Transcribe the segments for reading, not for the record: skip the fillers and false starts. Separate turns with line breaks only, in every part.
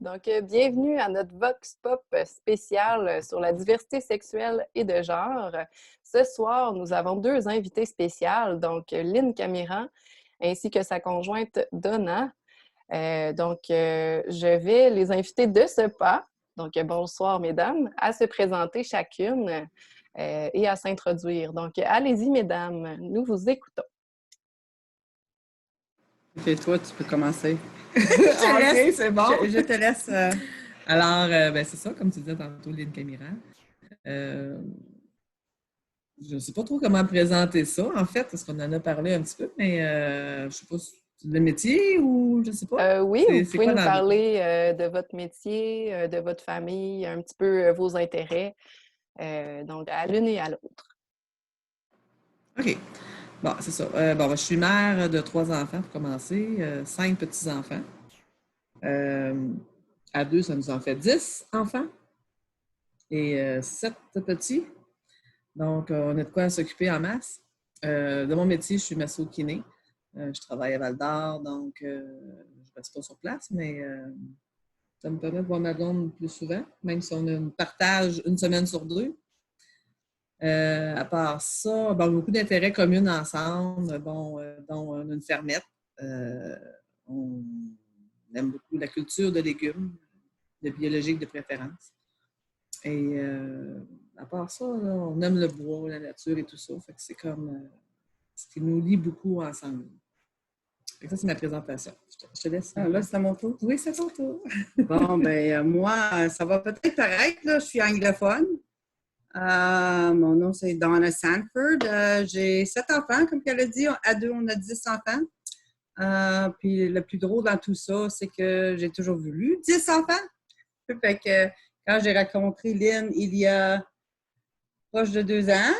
Donc, bienvenue à notre Vox Pop spécial sur la diversité sexuelle et de genre. Ce soir, nous avons deux invités spéciales, donc Lynn Camiran ainsi que sa conjointe Donna. Je vais les inviter de ce pas, donc bonsoir mesdames, à se présenter chacune et à s'introduire. Donc, allez-y mesdames, nous vous écoutons.
Et toi, tu peux commencer.
OK, c'est bon.
Je te laisse.
Alors, c'est ça, comme tu disais tantôt, Lynn Camiran. Je ne sais pas trop comment présenter ça, en fait, parce qu'on en a parlé un petit peu, mais je ne sais pas si c'est le métier ou je ne sais pas.
Oui, vous
C'est
pouvez
quoi
nous
dans la vie?
parler de votre métier, de votre famille, un petit peu vos intérêts, donc à l'une et à l'autre.
OK. Bon, c'est ça. Je suis mère de 3 enfants pour commencer, 5 petits-enfants. À deux, ça nous en fait 10 enfants et 7 petits. Donc, on a de quoi s'occuper en masse. De mon métier, je suis masso-kiné. Je travaille à Val-d'Or, donc je ne reste pas sur place, mais ça me permet de voir ma blonde plus souvent, même si on a un partage une semaine sur deux. À part ça, beaucoup d'intérêts communs ensemble, dont on a une fermette. On aime beaucoup la culture de légumes, de biologique de préférence. Et à part ça, là, on aime le bois, la nature et tout ça. Fait que c'est comme ce qui nous lie beaucoup ensemble. Fait que ça, c'est ma présentation. Je te laisse.
Là, c'est à mon tour.
Oui, c'est ton tour.
Bon, moi, ça va peut-être paraître, là, je suis anglophone. Mon nom, c'est Donna Sanford. J'ai 7 enfants, comme elle a dit. À deux, on a 10 enfants. Puis le plus drôle dans tout ça, c'est que j'ai toujours voulu 10 enfants. Fait que quand j'ai rencontré Lynn il y a proche de 2 ans,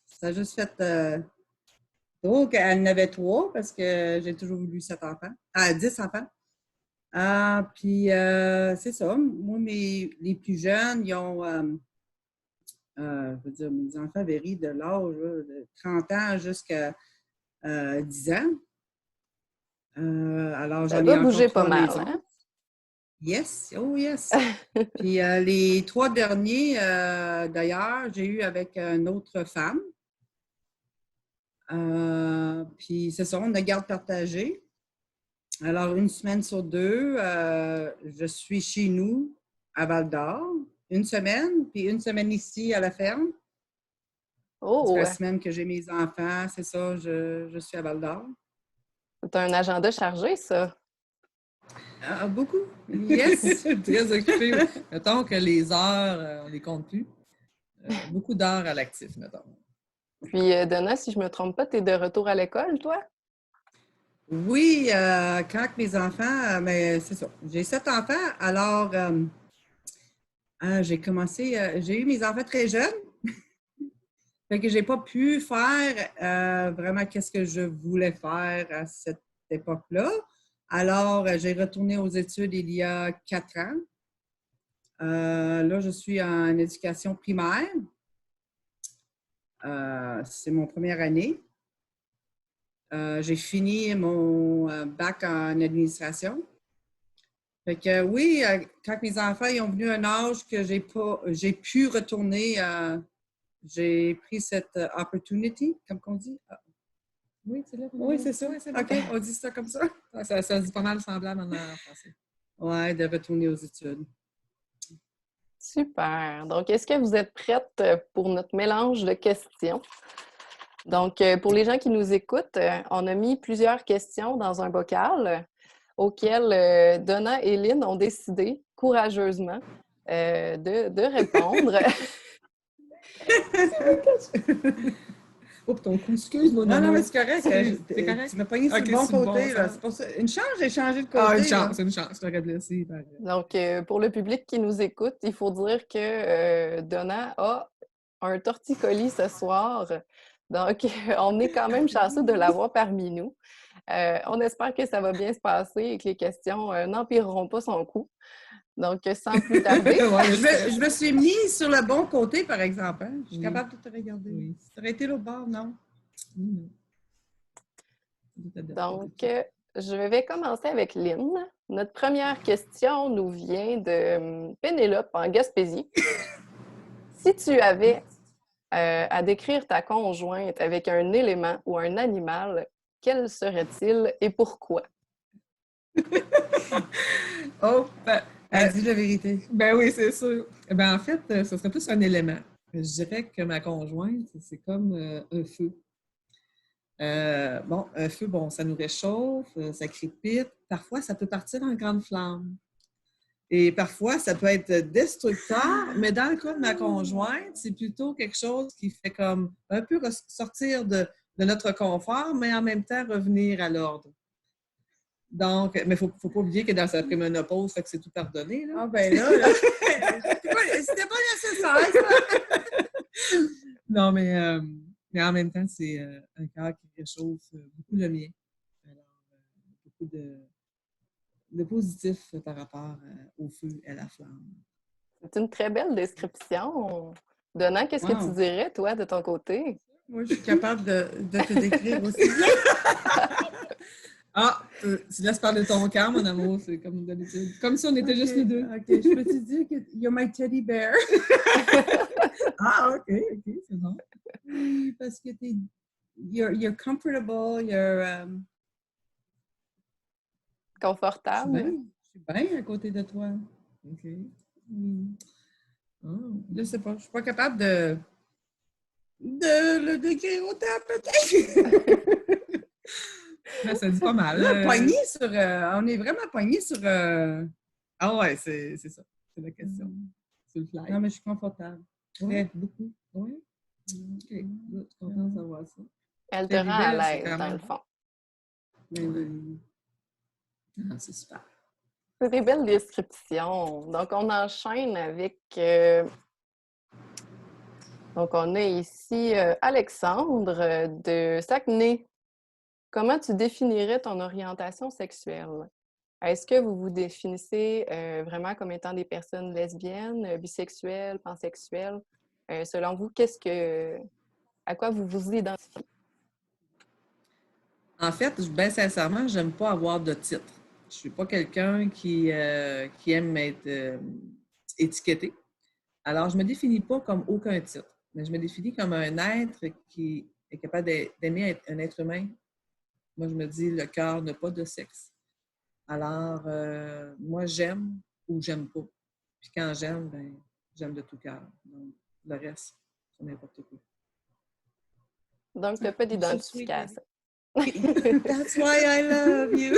ça a juste fait drôle qu'elle en avait 3 parce que j'ai toujours voulu 7 enfants. 10 enfants. C'est ça. Moi, les plus jeunes, ils ont, je veux dire, mes enfants varient de l'âge de 30 ans jusqu'à 10 ans. Alors,
Ça
j'en ai
doit
encore
bouger pas
3 à la
mal,
maison.
hein?
Yes, oh yes. Puis les 3 derniers, d'ailleurs, j'ai eu avec une autre femme. Puis c'est ça, on a garde partagée. Alors, une semaine sur deux, je suis chez nous à Val-d'Or. Une semaine, puis une semaine ici à la ferme. Parce que
Oh,
la semaine que j'ai mes enfants, c'est ça, je suis à Val-d'Or.
c'est un agenda chargé, ça.
Beaucoup. Yes.
Très occupé. Mettons que les heures, on ne les compte plus. Beaucoup d'heures à l'actif, mettons.
Puis, Donna, si je me trompe pas, tu es de retour à l'école, toi?
Oui, quand mes enfants, mais c'est ça. J'ai 7 enfants, alors j'ai eu mes enfants très jeunes. Fait que j'ai pas pu faire vraiment qu'est-ce que je voulais faire à cette époque-là. Alors, j'ai retourné aux études il y a 4 ans. Là, je suis en éducation primaire. C'est mon première année. J'ai fini mon bac en administration. Fait que oui, quand mes enfants ils ont venu un âge que j'ai pu retourner, j'ai pris cette opportunity, comme on dit.
Oui, c'est là.
Oui, c'est ça.
Oui, c'est
OK, on dit ça comme ça.
ça se dit pas mal semblable en français.
Oui, de retourner aux études.
Super. Donc, est-ce que vous êtes prêtes pour notre mélange de questions? Donc, pour les gens qui nous écoutent, on a mis plusieurs questions dans un bocal auxquelles Donna et Lynn ont décidé courageusement de répondre.
Oh, ton coup, excuse-moi.
Non, mais c'est correct.
C'est correct?
Tu m'as pogné sur
Ok,
le bon
sur le
côté.
bon
Là.
sens.
C'est pour ça. Une chance, j'ai changé de côté.
Ah, une
là.
chance, une chance. Je t'aurais blessé.
Donc, pour le public qui nous écoute, il faut dire que Donna a un torticolis ce soir. Donc, on est quand même chanceux de l'avoir parmi nous. On espère que ça va bien se passer et que les questions n'empireront pas son coup. Donc, sans plus tarder.
Ouais,
Je me suis mise sur le bon côté, par exemple. Hein? Je suis
Oui.
capable de te regarder.
Oui.
Si tu aurais été l'autre bord, non?
Donc, je vais commencer avec Lynn. Notre première question nous vient de Pénélope en Gaspésie. Si tu avais à décrire ta conjointe avec un élément ou un animal, quel serait-il et pourquoi?
Oh,
Elle dit la vérité.
ben oui, c'est sûr. Ben en fait, ce serait plus un élément. Je dirais que ma conjointe, c'est comme un feu. Bon, un feu, bon, ça nous réchauffe, ça crépite. Parfois, ça peut partir en grande flamme. Et parfois, ça peut être destructeur, mais dans le cas de ma conjointe, c'est plutôt quelque chose qui fait comme un peu sortir de notre confort, mais en même temps revenir à l'ordre. Donc, mais il ne faut pas oublier que dans sa préménopause, fait que c'est tout pardonné, là.
Ah ben là, c'était pas nécessaire, ça!
Non, mais en même temps, c'est un cœur qui réchauffe beaucoup le mien. Alors, beaucoup de positif par rapport au feu et à la flamme.
C'est une très belle description. Donnant, qu'est-ce que tu
Wow.
dirais, toi, de ton côté?
Moi, je suis capable de te décrire aussi bien.
Ah, tu laisses parler ton cœur, mon amour, c'est comme d'habitude. Comme si on était juste nous deux.
OK, je peux te dire que you're my teddy bear.
Ah, OK, c'est bon.
Oui, parce que you're comfortable, you're...
Confortable?
Je suis bien à côté de toi.
OK.
Je sais pas, je suis pas capable de le décrire autant, peut-être.
Ben, ça dit pas mal.
Là, pogné sur... on est vraiment pogné sur...
Ah ouais, c'est ça. C'est la question. Sur le fly.
Non, mais je suis confortable.
Très, beaucoup. Oui. OK. Good. Content de savoir ça.
Elle te
Teddy
rend à
bear, c'est
l'aise,
quand
dans
même-
le fond.
Mais oui.
Ah, c'est super.
C'est des belles descriptions. Donc, on enchaîne avec... Donc, on a ici Alexandre de Saguenay. Comment tu définirais ton orientation sexuelle? Est-ce que vous vous définissez vraiment comme étant des personnes lesbiennes, bisexuelles, pansexuelles? Selon vous, à quoi vous vous identifiez?
En fait, bien sincèrement, j'aime pas avoir de titre. Je suis pas quelqu'un qui aime être étiqueté. Alors, je me définis pas comme aucun titre, mais je me définis comme un être qui est capable d'aimer un être humain. Moi, je me dis, le cœur n'a pas de sexe. Alors, moi, j'aime ou j'aime pas. Puis quand j'aime, ben, j'aime de tout cœur. Donc, le reste, c'est n'importe quoi.
Donc, tu n'as pas
So sweet,
d'identification.
That's why I love you.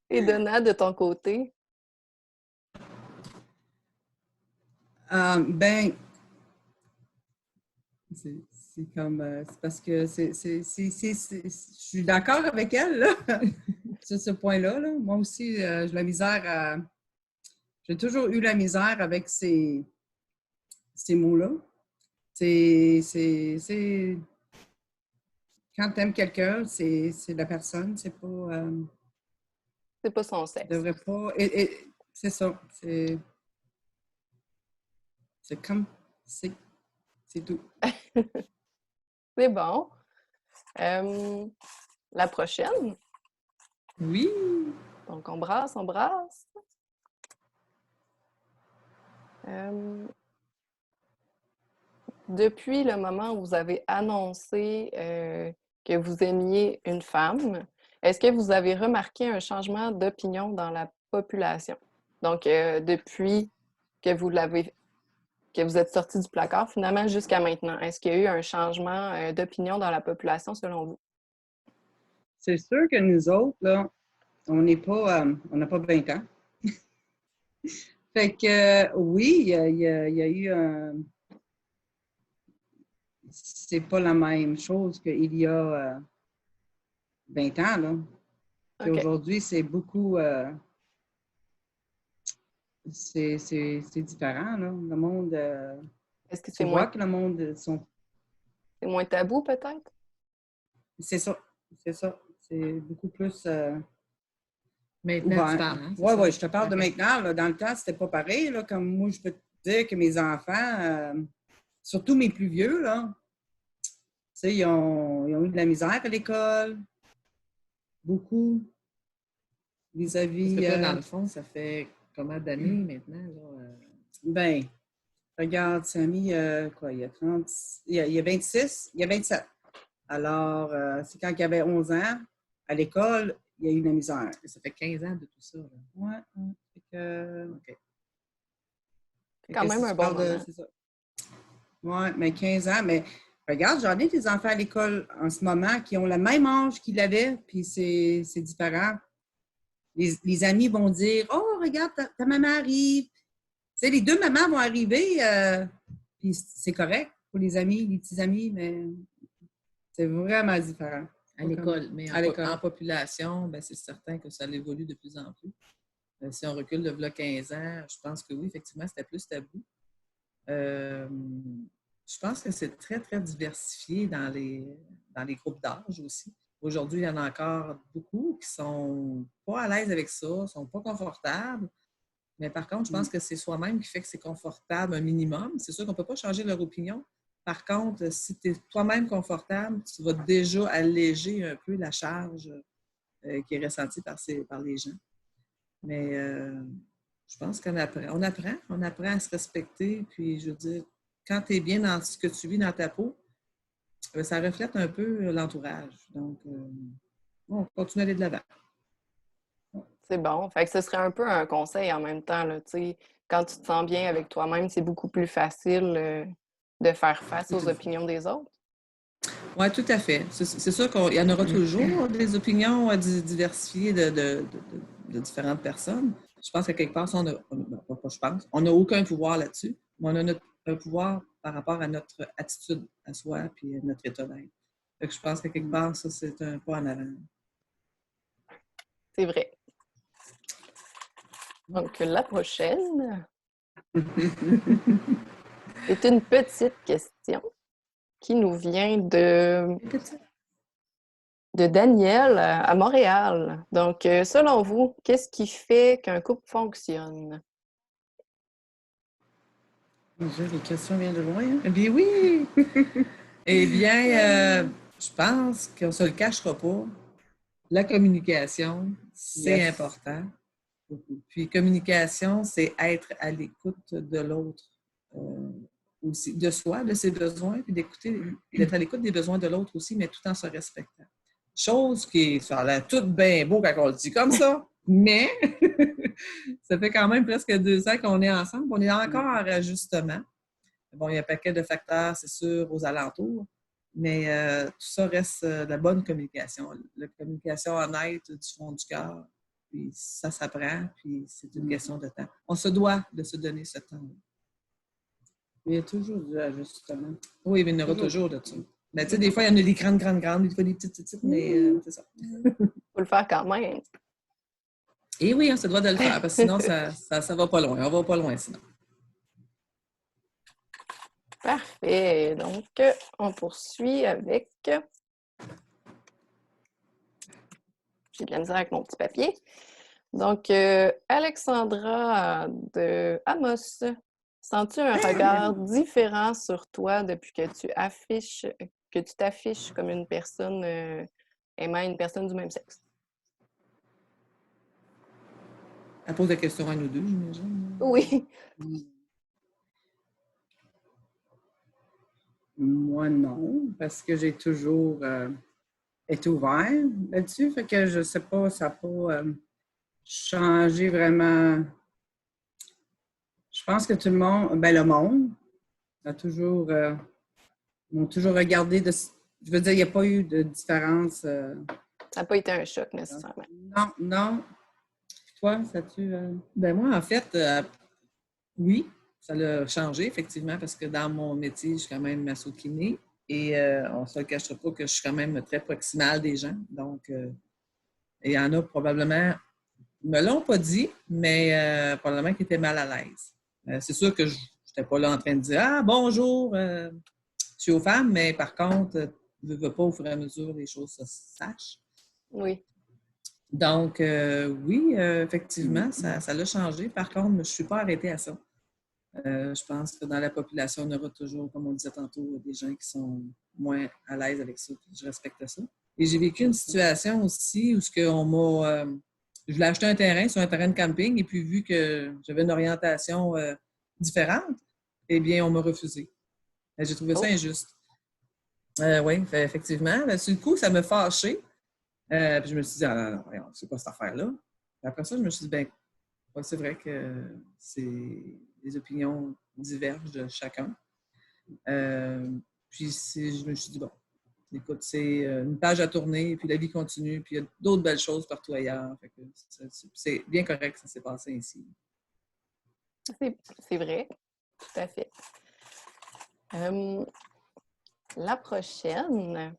Et Donna, de ton côté?
Ben, c'est comme... c'est parce que je suis d'accord avec elle, là, sur ce point-là. Là. Moi aussi, j'ai la misère à... J'ai toujours eu la misère avec ces mots-là. Quand tu aimes quelqu'un, c'est la personne, c'est pas...
C'est pas son
tu
sexe.
devrais pas... c'est ça. C'est comme... C'est tout.
C'est bon. La prochaine.
Oui!
Donc, on brasse, on brasse. Depuis le moment où vous avez annoncé que vous aimiez une femme, est-ce que vous avez remarqué un changement d'opinion dans la population? Donc, depuis que vous êtes sorti du placard, finalement, jusqu'à maintenant, est-ce qu'il y a eu un changement d'opinion dans la population selon vous?
C'est sûr que nous autres, là, on n'a pas 20 ans. Fait que oui, il y a eu un... C'est pas la même chose qu'il y a 20 ans, là. Puis
OK.
aujourd'hui, c'est beaucoup... c'est différent, là. Le monde...
Est-ce que
tu vois que le monde sont...
c'est moins tabou, peut-être?
C'est ça. C'est ça. C'est beaucoup plus...
Maintenant,
ouvert.
tu parles, hein?
Oui, je te parle de maintenant. Là. Dans le temps, c'était pas pareil. Là. Comme moi, je peux te dire que mes enfants, surtout mes plus vieux, là, ils ont eu de la misère à l'école. Beaucoup. vis-à-vis...
Parce que toi, dans le fond, ça fait combien d'années maintenant? Là?
Ben, regarde, Samy, quoi, il y a 30... Il y a 26, il y a 27. Alors, c'est quand il avait 11 ans, à l'école, il y a eu de la misère.
Ça fait 15 ans de tout ça.
Oui, ouais.
OK.
Quand même un bon moment.
C'est ça. Oui, mais 15 ans, mais regarde, j'en ai des enfants à l'école en ce moment qui ont le même âge qu'il avait, puis c'est différent. Les amis vont dire « Oh, regarde, ta maman arrive. » Tu sais, les deux mamans vont arriver, puis c'est correct pour les amis, les petits amis, mais c'est vraiment différent.
À l'école, mais
à l'école.
En population, ben, c'est certain que ça évolue de plus en plus. Si on recule de là 15 ans, je pense que oui, effectivement, c'était plus tabou. Je pense que c'est très, très diversifié dans les groupes d'âge aussi. Aujourd'hui, il y en a encore beaucoup qui sont pas à l'aise avec ça, sont pas confortables. Mais par contre, je pense que c'est soi-même qui fait que c'est confortable un minimum. C'est sûr qu'on ne peut pas changer leur opinion. Par contre, si tu es toi-même confortable, tu vas déjà alléger un peu la charge qui est ressentie par les gens. Mais je pense qu'on apprend. On apprend à se respecter. Puis, je veux dire, quand tu es bien dans ce que tu vis dans ta peau, ça reflète un peu l'entourage. Donc, on continue à aller de l'avant.
C'est bon. Fait que ce serait un peu un conseil en même temps, là, tu sais, quand tu te sens bien avec toi-même, c'est beaucoup plus facile de faire face aux opinions des autres.
Oui, tout à fait. C'est sûr qu'il y en aura toujours des opinions diversifiées de différentes personnes. Je pense qu'à quelque part, on n'a aucun pouvoir là-dessus, mais on a un pouvoir par rapport à notre attitude à soi et à notre état d'être. Je pense qu'à quelque part, ça, c'est un pas en avant.
C'est vrai. Donc, la prochaine, c'est une petite question qui nous vient de Daniel à Montréal. Donc, selon vous, qu'est-ce qui fait qu'un couple fonctionne?
Les questions viennent de loin. Hein?
Eh bien oui! Eh bien, je pense qu'on ne se le cachera pas. La communication, c'est important. Puis communication, c'est être à l'écoute de l'autre aussi, de soi, de ses besoins, puis d'être à l'écoute des besoins de l'autre aussi, mais tout en se respectant. Chose qui, ça a l'air tout bien beau quand on le dit comme ça, mais ça fait quand même presque 2 ans qu'on est ensemble. On est encore en ajustement. Bon, il y a un paquet de facteurs, c'est sûr, aux alentours, mais tout ça reste de la bonne communication. La communication honnête du fond du cœur, puis ça s'apprend, puis c'est une question de temps. On se doit de se donner ce temps-là.
Il y a toujours du ajustement.
Oui, mais il y en aura toujours de ça. Mais tu sais, des fois, il y en a des grandes, des fois des petites, mais c'est ça.
Il faut le faire quand même.
Et oui, on se doit de le faire, parce que sinon, ça va pas loin. On va pas loin, sinon.
Parfait. Donc, on poursuit avec... J'ai de la misère avec mon petit papier. Donc, Alexandra de Amos, sens-tu un regard différent sur toi depuis que tu t'affiches comme une personne aimant une personne du même sexe?
Elle pose la question à nous deux, j'imagine.
Oui.
Moi, non, parce que j'ai toujours été ouvert là-dessus. Fait que je sais pas, ça n'a pas changé vraiment. Je pense que tout le monde, le monde, a toujours, m'ont toujours regardé de. Je veux dire, il n'y a pas eu de différence.
Ça n'a pas été un choc nécessairement.
Non. Toi, ça tu.
Ben moi, en fait, oui, ça l'a changé, effectivement, parce que dans mon métier, je suis quand même masso-kiné et on ne se le cachera pas que je suis quand même très proximale des gens. Donc, il y en a probablement, ils ne me l'ont pas dit, mais probablement qu'ils étaient mal à l'aise. C'est sûr que je n'étais pas là en train de dire « Ah, bonjour, je suis aux femmes », mais par contre, je ne veux pas au fur et à mesure les choses se sachent.
Oui.
Donc, oui, effectivement, ça l'a changé. Par contre, je ne suis pas arrêtée à ça. Je pense que dans la population, on aura toujours, comme on disait tantôt, des gens qui sont moins à l'aise avec ça. Je respecte ça. Et j'ai vécu une situation aussi où je voulais acheter un terrain sur un terrain de camping et puis vu que j'avais une orientation différente, eh bien, on m'a refusé. J'ai trouvé ça injuste. Oui, effectivement. Mais sur le coup, ça m'a fâché. Puis je me suis dit, ah non, voyons, c'est quoi cette affaire-là? Puis après ça, je me suis dit, ben, ouais, c'est vrai que les opinions divergent de chacun. Puis je me suis dit, bon, écoute, c'est une page à tourner, puis la vie continue, puis il y a d'autres belles choses partout ailleurs. Fait que c'est bien correct que ça s'est passé ici.
C'est vrai, tout à fait. La prochaine.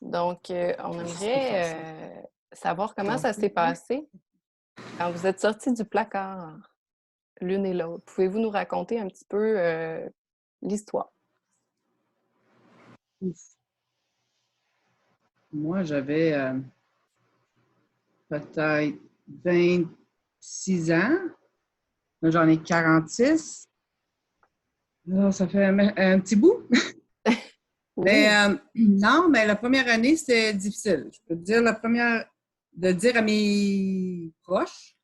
Donc, on aimerait savoir comment ça s'est passé quand vous êtes sortis du placard, l'une et l'autre. Pouvez-vous nous raconter un petit peu l'histoire?
Moi, j'avais peut-être 26 ans. Là, j'en ai 46. Là, ça fait un petit bout.
Oui.
Mais non, mais la première année, c'était difficile. Je peux te dire de dire à mes proches,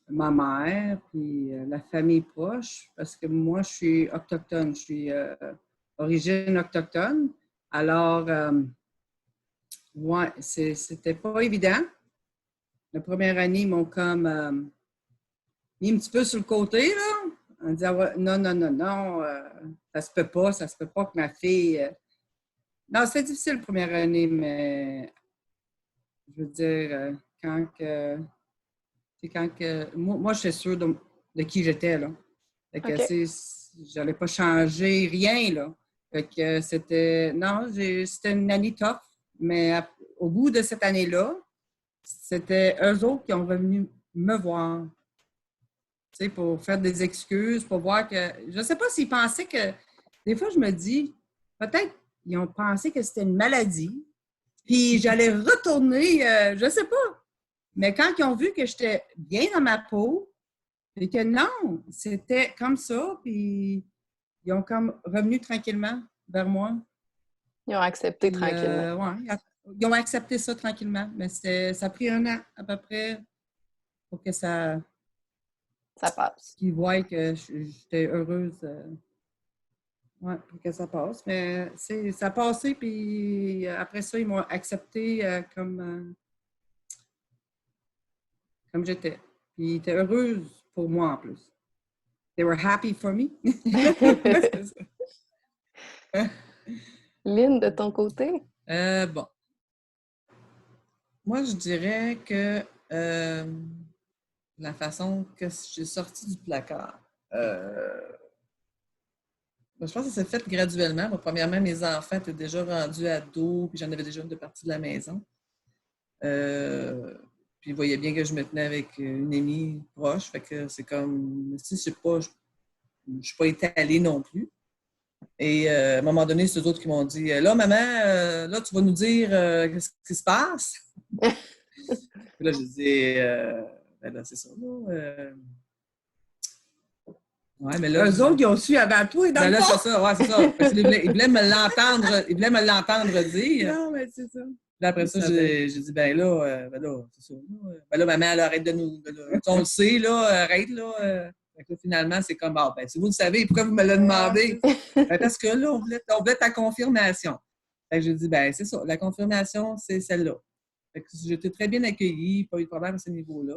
ma mère, puis la famille proche, parce que moi, je suis autochtone, je suis origine autochtone. Alors, ouais, c'était pas évident. La première année, ils m'ont comme mis un petit peu sur le côté, là, en disant non, non, non, non, ça se peut pas que ma fille. Non, c'était difficile la première année, mais je veux dire, moi, je suis sûre de qui j'étais, là. Fait que,
OK.
j'allais pas changer rien, là. Fait que c'était une année tough, mais au bout de cette année-là, c'était eux autres qui ont revenu me voir, tu sais, pour faire des excuses, pour voir que... Je sais pas s'ils pensaient que... Des fois, je me dis, peut-être ils ont pensé que c'était une maladie, puis j'allais retourner, je sais pas. Mais quand ils ont vu que j'étais bien dans ma peau, et que non, c'était comme ça, puis ils ont comme revenu tranquillement vers moi.
Ils ont accepté
Puis,
tranquillement.
ouais, ils ont accepté ça tranquillement. Mais ça a pris 1 an à peu près pour que
Ça passe.
qu'ils voient que j'étais heureuse. Ouais, pour que ça passe. Mais ça a passé, puis après ça, ils m'ont accepté comme j'étais. Puis ils étaient heureuses pour moi en plus. They were happy for me.
Lynn, de ton côté?
Bon. Moi, je dirais que la façon que j'ai sorti du placard, je pense que ça s'est fait graduellement. Bon, premièrement, mes enfants étaient déjà rendus ados, puis j'en avais déjà une de partie de la maison. Puis ils voyaient bien que je me tenais avec une amie proche. Fait que c'est comme, si je ne suis pas étalée non plus. Et à un moment donné, c'est eux autres qui m'ont dit là, maman, là, tu vas nous dire qu'est-ce qui se passe? Puis là, j'ai dit ben là, c'est ça. Ouais, mais là.
Eux autres, ils ont su avant toi, dans
ben
le
là,
fond.
c'est ça, ouais, c'est ça. Parce qu'ils voulaient me l'entendre dire.
Non, mais c'est ça.
Puis après ça, j'ai dit, ben là, c'est ça. Ben là, maman, elle arrête de nous. On le sait, là, arrête, là. Fait que là, finalement, c'est comme, ben, si vous le savez, pourquoi vous me le demandez? Ben, parce que là, on voulait ta confirmation. Fait que j'ai dit, ben, c'est ça. La confirmation, c'est celle-là. Fait que j'étais très bien accueillie, pas eu de problème à ce niveau-là.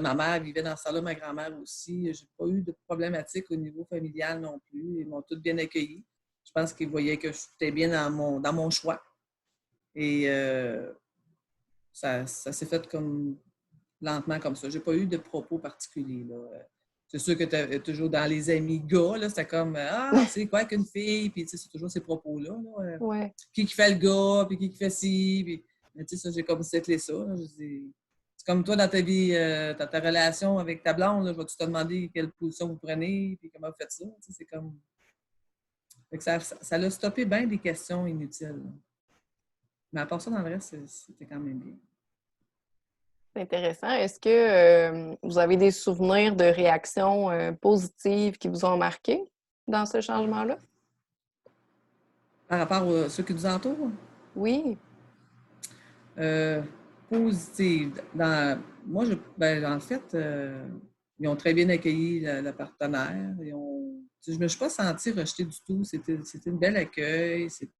Ma mère vivait dans ce temps-là, ma grand-mère aussi. J'ai pas eu de problématique au niveau familial non plus. Ils m'ont toutes bien accueillie. Je pense qu'ils voyaient que j'étais bien dans mon choix. Et ça s'est fait comme lentement comme ça. J'ai pas eu de propos particuliers, là. C'est sûr que tu es toujours dans les amis gars, là, c'était comme ah, c'est quoi qu'une fille? Puis tu sais, c'est toujours ces propos-là. Là.
Ouais.
Qui fait le gars, puis qui fait ci, puis tu sais, ça, j'ai comme séclé ça. Là. C'est comme toi dans ta vie, dans ta relation avec ta blonde, là, je vais te demander quelle position vous prenez, puis comment vous faites ça. Tu sais, c'est comme. Fait que ça l'a stoppé bien des questions inutiles. Là. Mais à part ça, dans le reste, c'était quand même bien.
C'est intéressant. Est-ce que vous avez des souvenirs de réactions positives qui vous ont marqué dans ce changement-là?
Par rapport à ceux qui nous entourent?
Oui.
positive. Moi, en fait, ils ont très bien accueilli la partenaire. Je ne me suis pas sentie rejetée du tout. C'était un bel accueil. C'était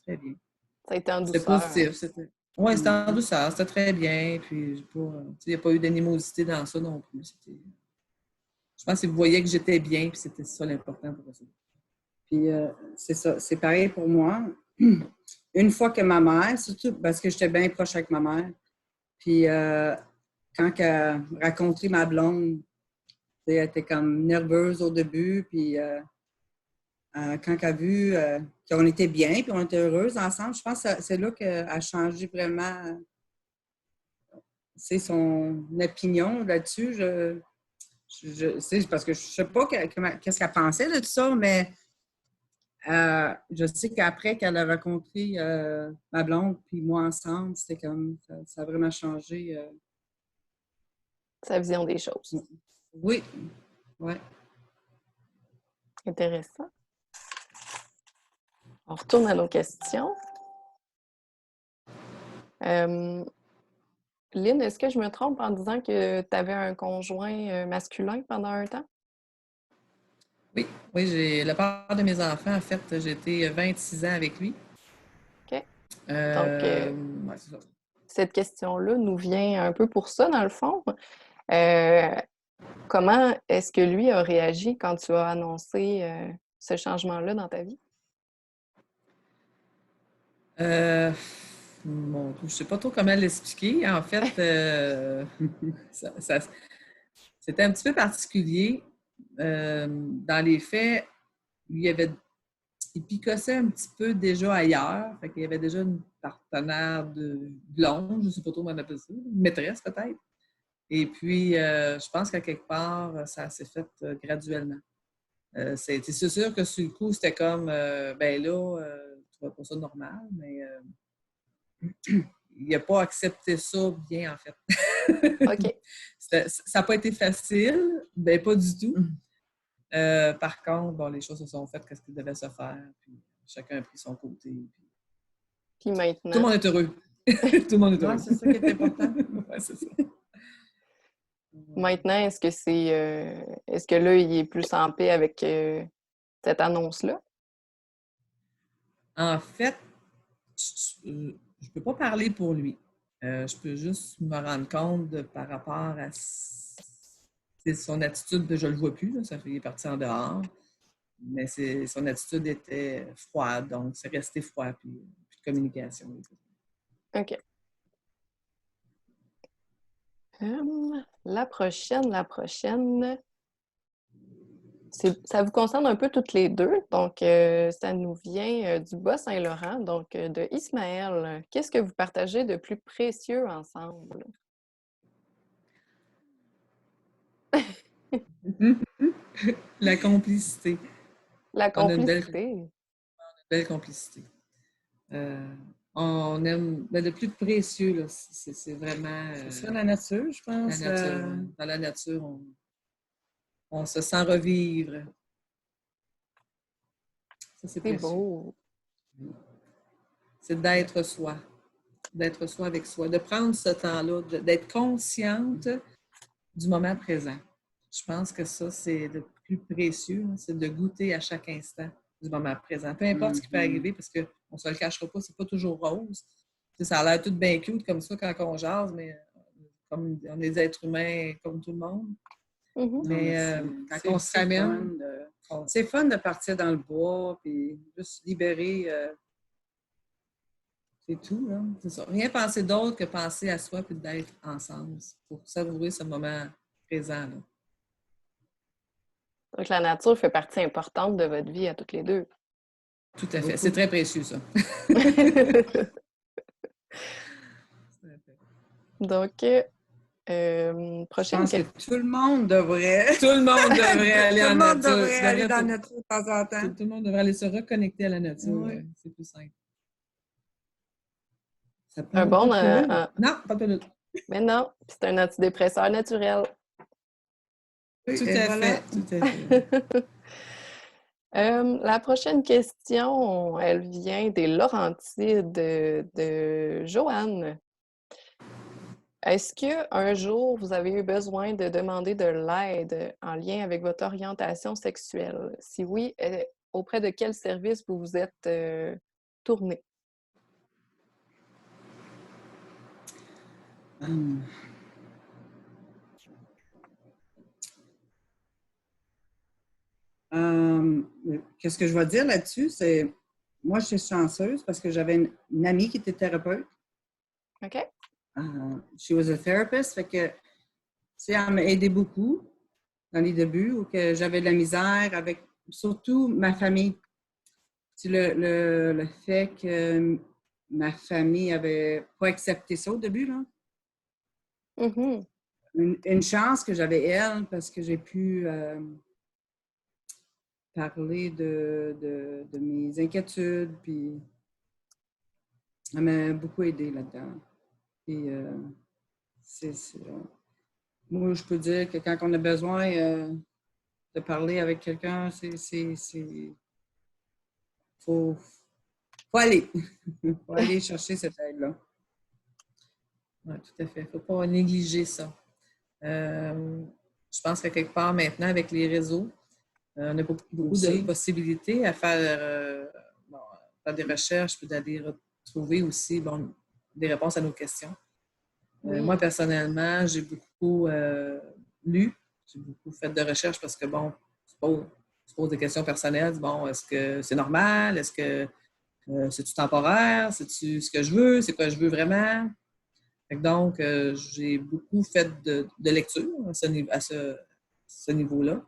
très bien.
Ça a été en
C'était
douceur.
positif. Oui, c'était en douceur. C'était très bien. Puis, il n'y a pas eu d'animosité dans ça non plus. Je pense qu'ils voyaient que j'étais bien, puis c'était ça l'important pour eux.
Puis c'est ça, c'est pareil pour moi. Une fois que ma mère, surtout parce que j'étais bien proche avec ma mère, puis quand elle a rencontré ma blonde, elle était comme nerveuse au début, puis quand elle a vu qu'on était bien, puis on était heureuses ensemble, je pense que c'est là qu'elle a changé vraiment son opinion là-dessus. C'est parce que je ne sais pas qu'est-ce qu'elle pensait de tout ça, mais je sais qu'après qu'elle a rencontré ma blonde puis moi ensemble, c'était comme ça a vraiment changé.
Sa vision des choses.
Oui, oui.
Intéressant. On retourne à nos questions. Lynn, est-ce que je me trompe en disant que tu avais un conjoint masculin pendant un temps?
Oui, j'ai le père de mes enfants, en fait, j'ai été 26 ans avec lui.
OK. Donc,
c'est ça.
Cette question-là nous vient un peu pour ça, dans le fond. Comment est-ce que lui a réagi quand tu as annoncé ce changement-là dans ta vie?
Je ne sais pas trop comment l'expliquer. En fait, c'était un petit peu particulier. Dans les faits, il picossait un petit peu déjà ailleurs. Fait qu'il y avait déjà une partenaire de blonde, je ne sais pas trop comment on appelle ça, une maîtresse peut-être. Et puis, je pense qu'à quelque part, ça s'est fait graduellement. C'est sûr que sur le coup, c'était comme, ben là, tu vois pas ça normal, mais il n'a pas accepté ça bien, en fait.
OK.
Ça n'a pas été facile, ben pas du tout. Par contre, bon, les choses se sont faites, qu'est-ce qui devait se faire, puis chacun a pris son côté.
Puis maintenant?
Tout le monde est heureux. Tout le monde est heureux.
Ouais, c'est ça qui est important.
Ouais, c'est ça.
Maintenant, est-ce que là, il est plus en paix avec cette annonce-là?
En fait, je ne peux pas parler pour lui. Je peux juste me rendre compte par rapport à son attitude, je ne le vois plus, là, ça fait qu'il est parti en dehors, mais son attitude était froide, donc c'est resté froid, puis plus de communication.
OK. La prochaine. Ça vous concerne un peu toutes les deux. Donc, ça nous vient du Bas-Saint-Laurent, donc de Ismaël. Qu'est-ce que vous partagez de plus précieux ensemble?
La complicité.
La
On a une
complicité.
belle complicité. On aime, mais le plus précieux, là, c'est vraiment...
c'est ça, la nature, je pense.
La nature. Dans la nature, on se sent revivre. Ça, c'est précieux.
Beau.
C'est d'être soi avec soi, de prendre ce temps-là, d'être consciente du moment présent. Je pense que ça, c'est le plus précieux, hein, c'est de goûter à chaque instant du moment présent. Peu importe ce qui peut arriver, parce qu'on ne se le cachera pas, c'est pas toujours rose. Ça a l'air tout bien cute comme ça quand on jase, mais comme on est des êtres humains comme tout le monde.
Mm-hmm.
Mais quand on se ramène...
C'est fun de partir dans le bois, puis juste libérer...
C'est tout, là. C'est ça. Rien penser d'autre que penser à soi et d'être ensemble pour savourer ce moment présent, là.
Donc, la nature fait partie importante de votre vie à toutes les deux.
Tout à fait. C'est très précieux, ça.
Donc, prochaine question.
Tout le monde devrait...
Tout le monde devrait aller en nature.
Tout le monde devrait aller dans la nature de temps en temps.
Tout le monde devrait aller se reconnecter à la nature.
Oui.
C'est plus simple.
Un bon...
Non, pas de lutte.
Mais non, c'est un antidépresseur naturel.
Tout à fait.
La prochaine question, elle vient des Laurentides de Joanne. Est-ce qu'un jour, vous avez eu besoin de demander de l'aide en lien avec votre orientation sexuelle? Si oui, auprès de quel service vous vous êtes tourné?
Hum. Qu'est-ce que je vais dire là-dessus? C'est, moi, je suis chanceuse parce que j'avais une amie qui était thérapeute.
OK?
She was a therapist. Fait que, tu sais, elle m'a aidé beaucoup dans les débuts où que j'avais de la misère avec surtout ma famille. C'est le fait que ma famille avait pas accepté ça au début, là.
Mhm.
Une chance que j'avais elle parce que j'ai pu parler de mes inquiétudes, puis elle m'a beaucoup aidée là-dedans. Puis, moi, je peux dire que quand on a besoin de parler avec quelqu'un, faut, faut aller. faut aller chercher cette aide-là.
Oui, tout à fait. Il ne faut pas négliger ça. Je pense que quelque part maintenant, avec les réseaux, on a beaucoup de possibilités à faire des recherches puis d'aller retrouver aussi des réponses à nos questions.
Oui.
Moi, personnellement, j'ai beaucoup lu, j'ai beaucoup fait de recherches parce que, tu poses des questions personnelles. Bon, est-ce que c'est normal? Est-ce que c'est-tu temporaire? C'est-tu ce que je veux? C'est quoi je veux vraiment? Donc, j'ai beaucoup fait de lecture à ce niveau-là.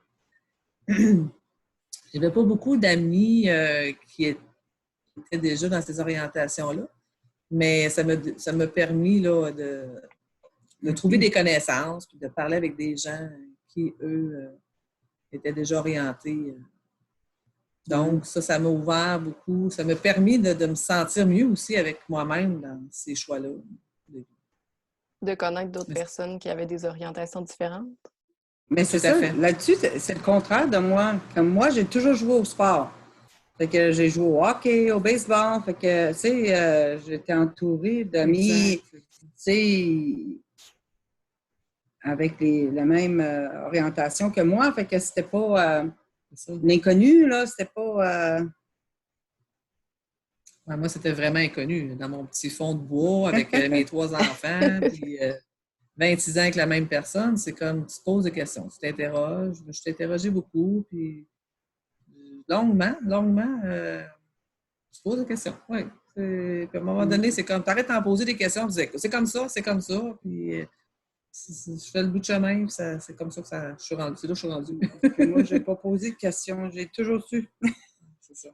J'avais pas beaucoup d'amis qui étaient déjà dans ces orientations-là, mais ça m'a permis là, de trouver des connaissances, puis de parler avec des gens qui, eux, étaient déjà orientés. Donc, ça m'a ouvert beaucoup. Ça m'a permis de me sentir mieux aussi avec moi-même dans ces choix-là.
De connaître d'autres personnes qui avaient des orientations différentes?
Mais c'est ça, là-dessus, c'est le contraire de moi. Comme moi, j'ai toujours joué au sport. Fait que j'ai joué au hockey, au baseball. Fait que, tu sais, j'étais entourée d'amis, tu sais, avec la même orientation que moi. Fait que c'était pas l'inconnu, là. C'était pas...
Moi, c'était vraiment inconnu. Dans mon petit fond de bois, avec mes 3 enfants, puis 26 ans avec la même personne, c'est comme, tu te poses des questions, tu t'interroges. Je t'ai interrogé beaucoup, puis longuement, tu te poses des questions. Oui. Puis à un moment donné, c'est comme, t'arrêtes d'en poser des questions, tu dis, c'est comme ça, puis je fais le bout de chemin, puis c'est comme ça que je suis rendue. C'est là que je suis rendue.
Moi, je n'ai pas posé de questions, j'ai toujours su.
C'est ça.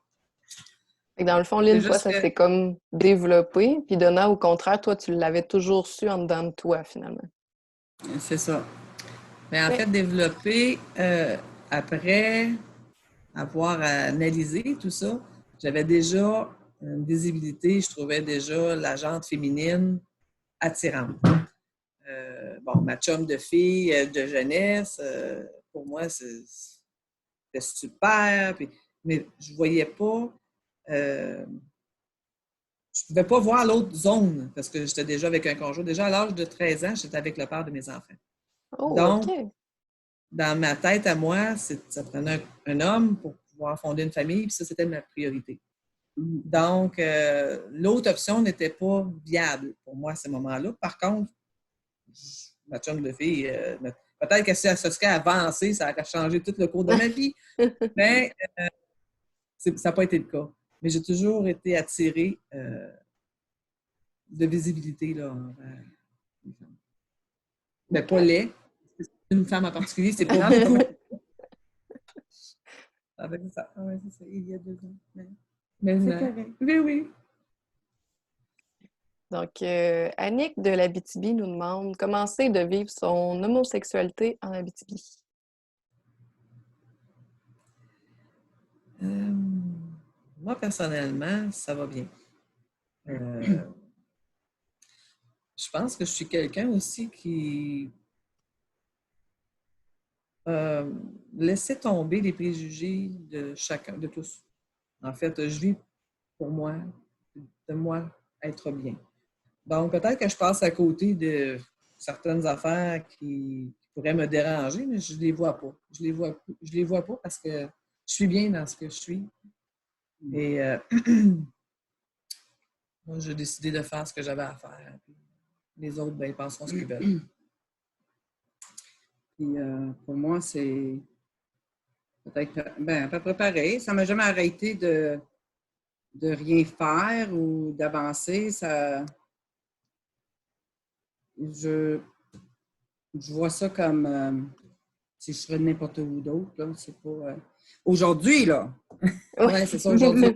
Fait que dans le fond, Lynn, toi, ça s'est comme développé, puis Donna, au contraire, toi, tu l'avais toujours su en dedans de toi, finalement.
C'est ça.
Mais en fait, développer, après avoir analysé tout ça, j'avais déjà une visibilité, je trouvais déjà la jante féminine attirante. Ma chum de fille de jeunesse, pour moi, c'était super. Mais je voyais pas... je ne pouvais pas voir l'autre zone parce que j'étais déjà avec un conjoint. Déjà, à l'âge de 13 ans, j'étais avec le père de mes enfants.
Oh,
Donc,
OK.
dans ma tête à moi, ça prenait un homme pour pouvoir fonder une famille, puis ça, c'était ma priorité. Donc, l'autre option n'était pas viable pour moi à ce moment-là. Par contre, ma chum de fille, peut-être que si elle se serait avancée, ça aurait changé tout le cours de ma vie. Mais ça n'a pas été le cas. Mais j'ai toujours été attirée de visibilité là, envers les femmes. Mais pas laid. Une femme en particulier, c'est pas beaucoup. C'est ça. Ah ouais, c'est ça. Il y a 2 ans. Mais c'est correct. Oui, oui.
Donc, Annick de l'Abitibi nous demande comment c'est de vivre son homosexualité en Abitibi.
Moi, personnellement, ça va bien. Je pense que je suis quelqu'un aussi qui laisser tomber les préjugés de chacun, de tous. En fait, je vis pour moi, de moi être bien. Donc, peut-être que je passe à côté de certaines affaires qui pourraient me déranger, mais je ne les vois pas. Je les vois pas parce que je suis bien dans ce que je suis. Et moi, j'ai décidé de faire ce que j'avais à faire. Puis les autres, ben, ils penseront ce qu'ils veulent.
Puis pour moi, c'est peut-être à peu près pareil. Ça ne m'a jamais arrêté de rien faire ou d'avancer. Je vois ça comme si je serais n'importe où d'autre. Là, c'est pas. Aujourd'hui, là.
Oui, c'est ça, aujourd'hui.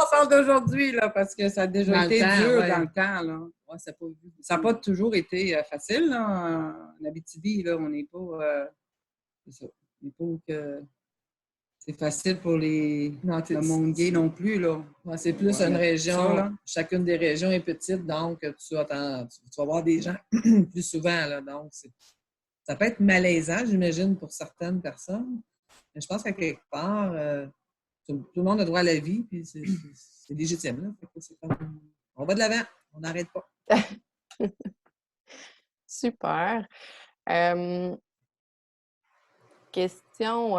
On parle d'aujourd'hui, là, parce que ça a déjà été dur dans le temps, là.
Ouais,
ça n'a pas toujours été facile, là. En Abitibi, là, on n'est pas. C'est ça. On n'est pas que c'est facile pour le monde gay non plus, là.
Ouais, c'est plus une région. Ça, chacune des régions est petite, donc tu vas voir des gens plus souvent, là. Donc, ça peut être malaisant, j'imagine, pour certaines personnes. Mais je pense qu'à quelque part, tout le monde a droit à la vie, puis c'est légitime. Là. C'est comme, on va de l'avant, on n'arrête pas.
Super. Question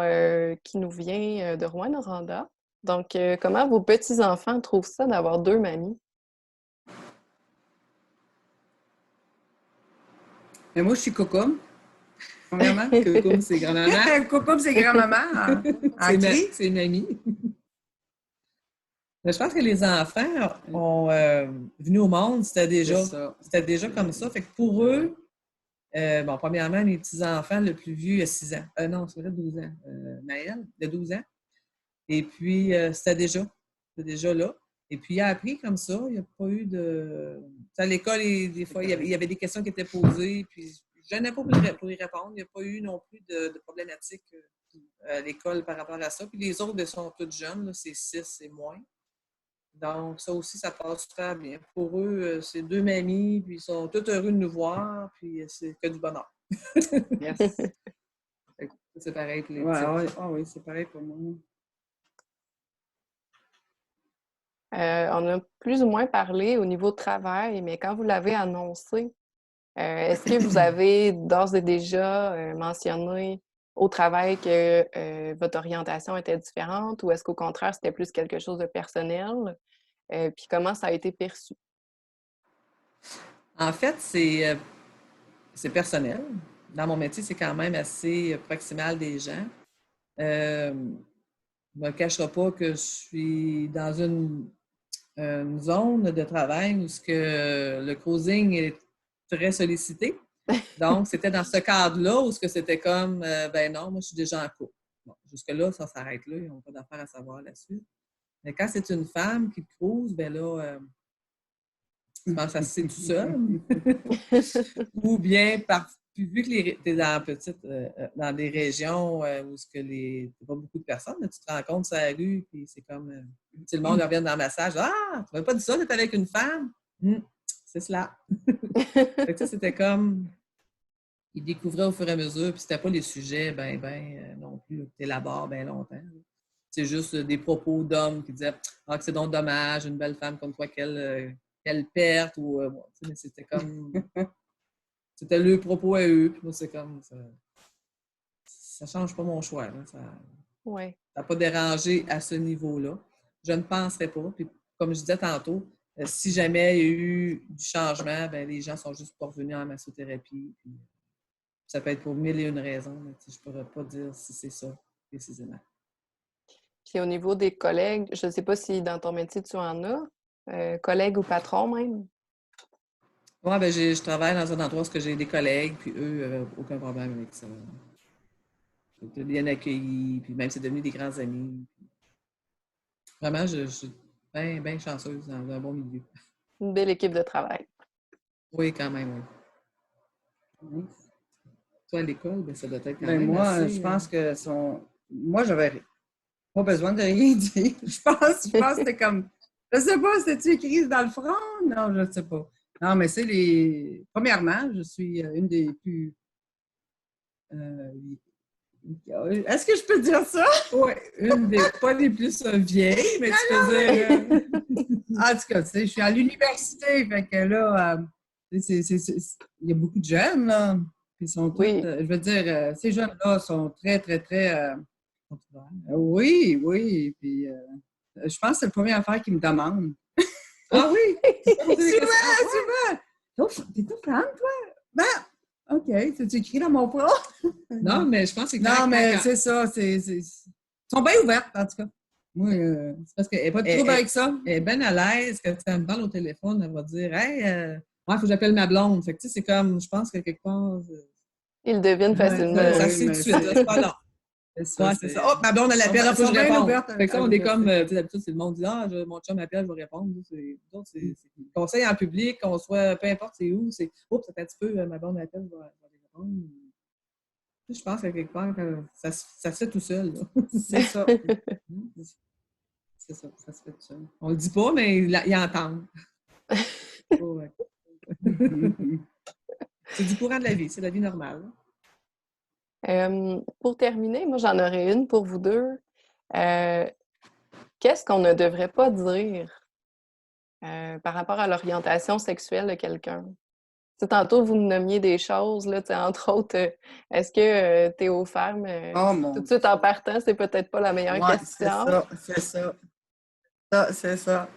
qui nous vient de Rouyn-Noranda. Donc, comment vos petits-enfants trouvent ça d'avoir 2 mamies?
Mais moi, je suis Cocum. Premièrement,
Cocum, c'est grand-maman.
Cocum, c'est grand-maman.
C'est une amie. Mais je pense que les enfants ont venu au monde, c'était déjà comme ça. Fait que pour eux, premièrement, mes petits-enfants, le plus vieux, il a 6 ans. Non, c'est vrai, 12 ans. Naël, de 12 ans. Et puis, c'était déjà là. Et puis, il a appris comme ça. Il n'y a pas eu de... À l'école, des fois, il y avait des questions qui étaient posées, puis je n'ai pas pour y répondre. Il n'y a pas eu non plus de problématique à l'école par rapport à ça. Puis les autres, ils sont toutes jeunes, là, c'est 6 et moins. Donc, ça aussi, ça passe super bien. Pour eux, c'est 2 mamies, puis ils sont tous heureux de nous voir, puis c'est que du bonheur.
Yes.
C'est pareil pour les
petits. Oui, c'est pareil pour moi.
On a plus ou moins parlé au niveau de travail, mais quand vous l'avez annoncé, est-ce que vous avez d'ores et déjà mentionné au travail que votre orientation était différente ou est-ce qu'au contraire, c'était plus quelque chose de personnel? Puis comment ça a été perçu?
En fait, c'est personnel. Dans mon métier, c'est quand même assez proximal des gens. Je ne me cacherai pas que je suis dans une zone de travail où le cruising est très sollicité. Donc, c'était dans ce cadre-là où c'était comme, ben non, moi, je suis déjà en couple. Bon, jusque-là, ça s'arrête là. Ils n'ont pas d'affaires à savoir là-dessus. Mais quand c'est une femme qui cruise, ben là, tu penses à c'est tout seul. Ou bien, vu que tu es dans des régions où il n'y a pas beaucoup de personnes, mais tu te rends compte sur la rue, puis c'est comme, le monde revient dans le massage. Ah, tu m'avais pas dit ça, tu es avec une femme? C'est cela. Fait que ça, c'était comme, ils découvraient au fur et à mesure, puis c'était pas les sujets, non plus, que tu élabores bien longtemps. C'est juste des propos d'hommes qui disaient « Ah, que c'est donc dommage, une belle femme comme toi qu'elle perde. » ou mais c'était comme... C'était le propos à eux, puis moi, c'est comme... Ça change pas mon choix. Là. Ça n'a pas dérangé à ce niveau-là. Je ne penserais pas. Puis, comme je disais tantôt, si jamais il y a eu du changement, ben les gens sont juste pas revenus en massothérapie. Puis, ça peut être pour 1001 raisons. Mais, je ne pourrais pas dire si c'est ça, précisément.
Puis au niveau des collègues, je ne sais pas si dans ton métier tu en as, collègues ou patrons même?
Oui, je travaille dans un endroit où j'ai des collègues, puis eux, aucun problème avec ça. J'étais bien accueillis, puis même c'est devenu des grands amis. Vraiment, je suis bien chanceuse dans un bon milieu.
Une belle équipe de travail.
Oui, quand même, oui. Toi, à l'école, ça doit être quand même
moi,
assez...
je pense que moi, j'avais pas besoin de rien dire. Je pense que c'était comme... Je sais pas, c'était-tu écrit dans le front? Non, je ne sais pas. Non, mais c'est Premièrement, je suis une des plus Est-ce que je peux dire ça?
Oui, une des, pas les plus vieilles, mais tu peux dire...
En tout cas, tu sais, je suis à l'université, fait que là, il y a beaucoup de jeunes, là. Puis ils sont tous,
Oui.
je veux dire, ces jeunes-là sont très, très, très... oui, oui. Puis je pense que c'est la première affaire qu'ils me demandent.
Ah oui! Tu peux poser des questions? Ah,
Souvent! T'es tout fan, toi? Ben, OK. C'est écrit dans mon pro?
non, mais je pense que
Non, mais c'est ça. Ils sont bien ouvertes, en tout cas. Moi,
c'est parce qu'elle n'est pas
pas de trouble avec ça.
Elle est bien à l'aise. Quand tu me parles au téléphone, elle va dire Hey, il faut que j'appelle ma blonde. Fait que, tu sais, c'est comme, je pense que quelque part.
Ils devinent facilement.
Ça
oui,
se sait tout de
mais
suite, là, c'est pas long.
C'est ça.
Ouais, c'est ça. Oh, ma blonde, elle appelle, il faut que je
Sont bien
réponde.
ouvertes
Fait que ça,
à
on est comme,
l'université.
tu sais, d'habitude, c'est le monde dit mon chum m'appelle, je vais répondre. C'est conseil en public, qu'on soit, peu importe c'est où, c'est, oups, c'est un petit peu, ma blonde m'appelle, je vais répondre. Je pense qu'à quelque part, ça se fait tout seul. Là.
C'est ça.
C'est ça, ça se fait tout seul. On le dit pas, mais ils entendent. Ouais. C'est du courant de la vie, c'est la vie normale.
Pour terminer, moi, j'en aurais une pour vous deux. Qu'est-ce qu'on ne devrait pas dire par rapport à l'orientation sexuelle de quelqu'un? Tu sais, tantôt, vous me nommiez des choses, là, tu sais, entre autres, est-ce que Théo Ferme,
Oh mon
tout de suite en partant, c'est peut-être pas la meilleure
Ouais, c'est
question.
ça, c'est ça. C'est ça.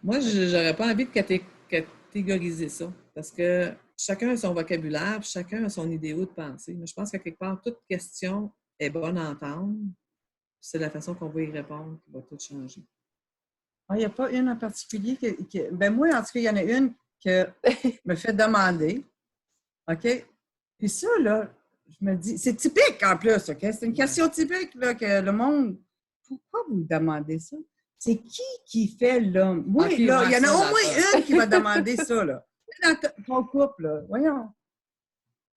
Moi, je n'aurais pas envie de catégoriser ça parce que chacun a son vocabulaire, puis chacun a son idéal de pensée. Mais je pense qu'à quelque part, toute question est bonne à entendre. C'est la façon qu'on va y répondre qui va tout changer.
Il n'y a pas une en particulier ben moi, en tout cas, il y en a une que me fait demander. OK? Puis ça, là, je me dis, c'est typique en plus, OK? C'est une question typique, là, que le monde. Pourquoi vous demandez ça? C'est qui fait l'homme? Moi,
Okay,
là, il y en a
ça,
au moins une qui va demander ça, là. Dans ton couple, là, voyons.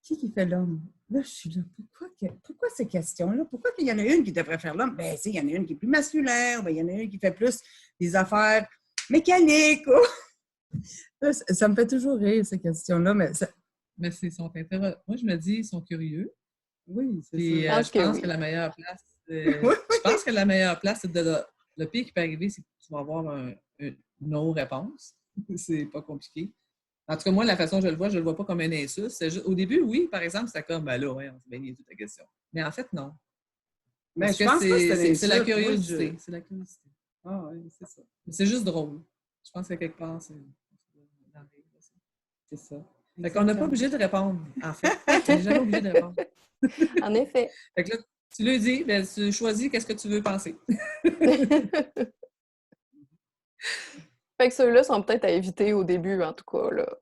Qui fait l'homme? Là, je suis là. Pourquoi ces questions-là? Pourquoi qu'il y en a une qui devrait faire l'homme? Ben, il y en a une qui est plus masculin, ben, il y en a une qui fait plus des affaires mécaniques. Là, ça me fait toujours rire, ces questions-là, mais
c'est son intérêt. Moi, je me dis, ils sont curieux.
oui, c'est
Puis,
ça.
je pense que la meilleure place, je pense que la meilleure place, c'est le pire qui peut arriver, c'est que tu vas avoir une non-réponse. C'est pas compliqué. En tout cas, moi, la façon dont je le vois pas comme une insulte. Au début, oui, par exemple, c'était comme, ben là, ouais, on s'est baigné toute la question. Mais en fait, non.
Mais
parce
je
que
pense pas que
c'est la curiosité. C'est la curiosité.
Ah oui, c'est ça.
C'est juste drôle. Je pense que quelque part, c'est ça. Fait qu'on n'a pas obligé de répondre, en fait. On n'est jamais obligé de répondre.
En effet.
Fait que là, tu lui dis, ben, tu choisis qu'est-ce que tu veux penser.
Fait que ceux-là sont peut-être à éviter au début, en tout cas, là.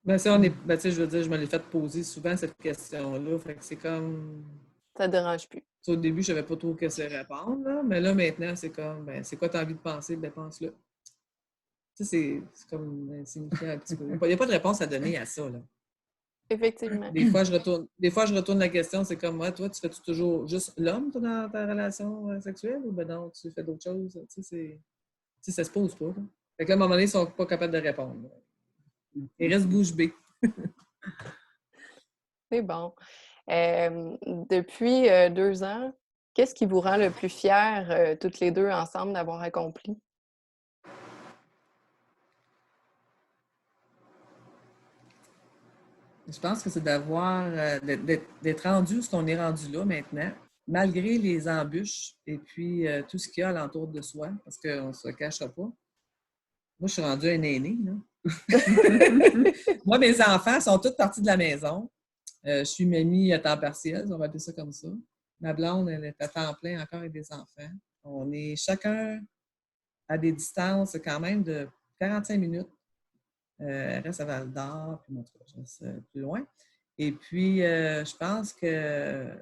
Ben, ça, ben, tu sais, je veux dire, je me l'ai fait poser souvent cette question-là. Fait que c'est comme.
Ça te dérange plus.
Au début, je savais pas trop qu'est-ce que répondre, là, mais là, maintenant, c'est comme, ben, c'est quoi tu as envie de penser? Ben, pense-le. Tu sais, c'est comme insignifiant un petit peu. Il n'y a pas de réponse à donner à ça, là.
Effectivement.
Des fois, je retourne la question, c'est comme, ouais, toi, tu fais-tu toujours juste l'homme, toi, dans ta relation sexuelle, ou ben non, tu fais d'autres choses? Tu sais, ça se pose pas, là. Fait que là, à un moment donné, ils sont pas capables de répondre. Ils restent bouche bée.
C'est bon. Depuis 2 ans, qu'est-ce qui vous rend le plus fiers, toutes les deux ensemble, d'avoir accompli?
Je pense que c'est d'avoir, d'être rendu ce qu'on est rendu là maintenant, malgré les embûches et puis tout ce qu'il y a alentour de soi, parce qu'on ne se cachera pas. Moi, je suis rendue un aîné, là. Moi, mes enfants sont tous partis de la maison. Je suis mamie à temps partiel, on va appeler ça comme ça. Ma blonde, elle est à temps plein encore avec des enfants. On est chacun à des distances quand même de 45 minutes. Elle reste à Val-d'Or, puis moi, je reste plus loin. Et puis, je pense que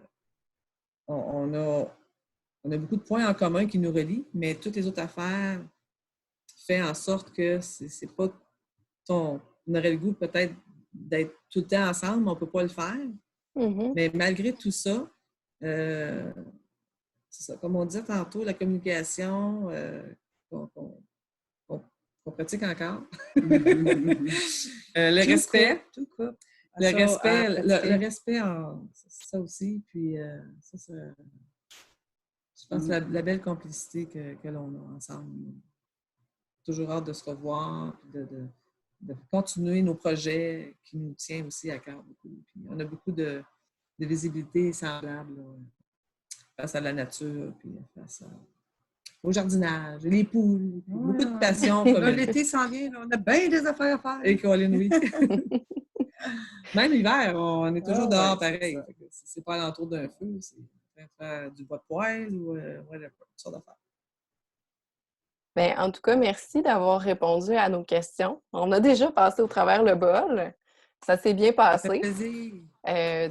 on a beaucoup de points en commun qui nous relient, mais toutes les autres affaires font en sorte que c'est pas on aurait le goût peut-être d'être tout le temps ensemble, mais on ne peut pas le faire.
Mm-hmm.
Mais malgré tout ça, c'est ça, comme on disait tantôt, la communication qu'on pratique encore. Le respect. Le
ça,
respect, le
pratiquer.
respect, c'est ça aussi. Puis, ça, je pense la belle complicité que l'on a ensemble. Toujours hâte de se revoir, puis de continuer nos projets qui nous tiennent aussi à cœur beaucoup. Puis on a beaucoup de visibilité semblable là, face à la nature, puis face au jardinage, les poules, puis beaucoup de passion
Là,
commune.
l'été s'en vient, là, on a bien des affaires à faire.
Et Colin, oui. Même l'hiver, on est toujours dehors
ouais,
pareil. C'est pas alentour d'un feu, c'est faire du bois de poêle ou whatever, toutes sortes d'affaires.
Ben, en tout cas, merci d'avoir répondu à nos questions. On a déjà passé au travers le bol. Ça s'est bien
Ça fait
passé.
plaisir.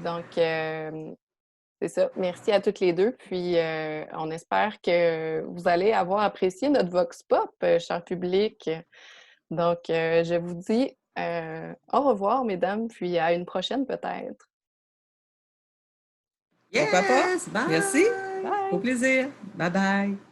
Donc, c'est ça. Merci à toutes les deux. Puis, on espère que vous allez avoir apprécié notre Vox Pop, cher public. Donc, je vous dis au revoir, mesdames, puis à une prochaine peut-être.
Pourquoi pas?
Yes! Bye!
Merci.
Bye!
Au plaisir. Bye bye.